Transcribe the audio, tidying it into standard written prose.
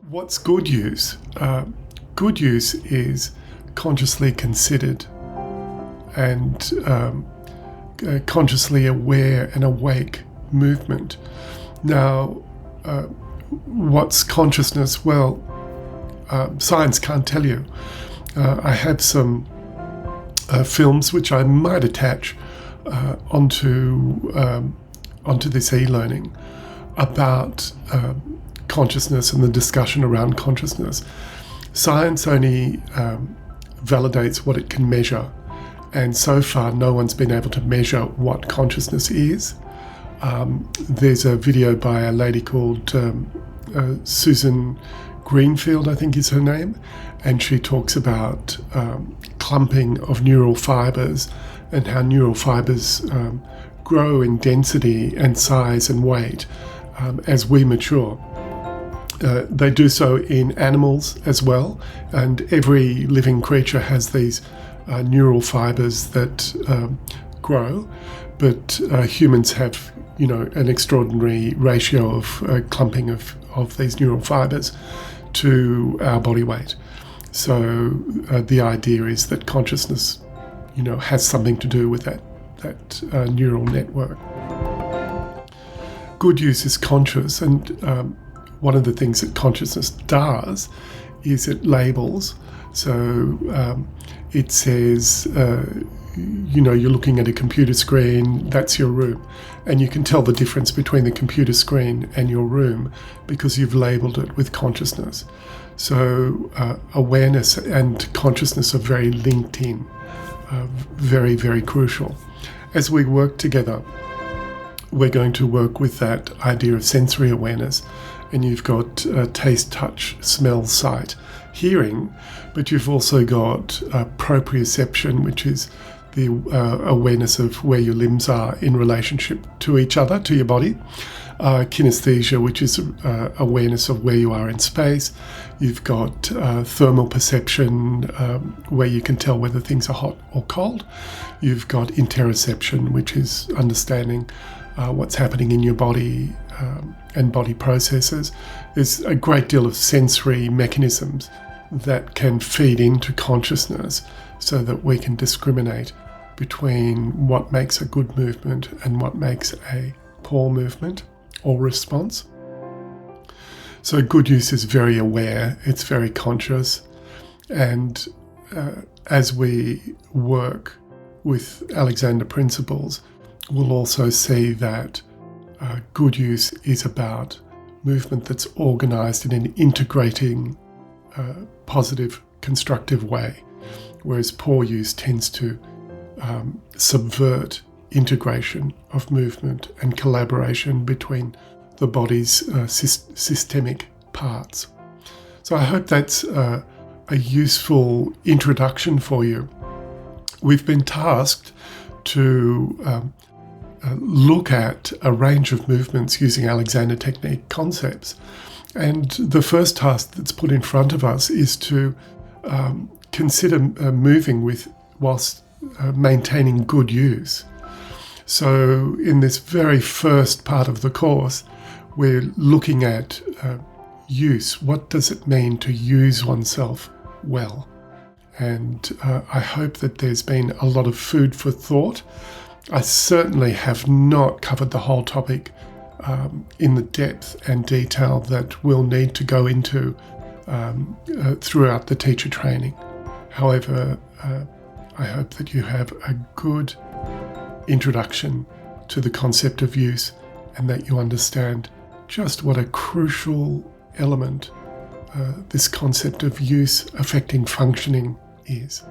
What's good use? Good use is consciously considered and consciously aware and awake movement. Now, what's consciousness? Well, science can't tell you. I have some films which I might attach onto this e-learning about consciousness and the discussion around consciousness. Science only validates what it can measure, and so far no one's been able to measure what consciousness is. There's a video by a lady called Susan Greenfield, I think is her name, and she talks about clumping of neural fibers and how neural fibers grow in density and size and weight as we mature. They do so in animals as well, and every living creature has these neural fibers that grow, but humans have, an extraordinary ratio of clumping of these neural fibers to our body weight. So the idea is that consciousness, has something to do with that neural network. Good use is conscious, and one of the things that consciousness does is it labels. So it says, you're looking at a computer screen, that's your room. And you can tell the difference between the computer screen and your room because you've labeled it with consciousness. So awareness and consciousness are very linked in, very, very crucial. As we work together, we're going to work with that idea of sensory awareness. And you've got taste, touch, smell, sight, hearing, but you've also got proprioception, which is the awareness of where your limbs are in relationship to each other, to your body. Kinesthesia, which is awareness of where you are in space. You've got thermal perception, where you can tell whether things are hot or cold. You've got interoception, which is understanding what's happening in your body and body processes. There's a great deal of sensory mechanisms that can feed into consciousness so that we can discriminate between what makes a good movement and what makes a poor movement or response. So good use is very aware, it's very conscious, and as we work with Alexander principles, we'll also see that good use is about movement that's organised in an integrating, positive, constructive way, whereas poor use tends to subvert integration of movement and collaboration between the body's systemic parts. So I hope that's a useful introduction for you. We've been tasked to look at a range of movements using Alexander technique concepts. And the first task that's put in front of us is to consider moving whilst maintaining good use. So in this very first part of the course, we're looking at use. What does it mean to use oneself well? And I hope that there's been a lot of food for thought. I certainly have not covered the whole topic in the depth and detail that we'll need to go into throughout the teacher training. However, I hope that you have a good introduction to the concept of use and that you understand just what a crucial element this concept of use affecting functioning is.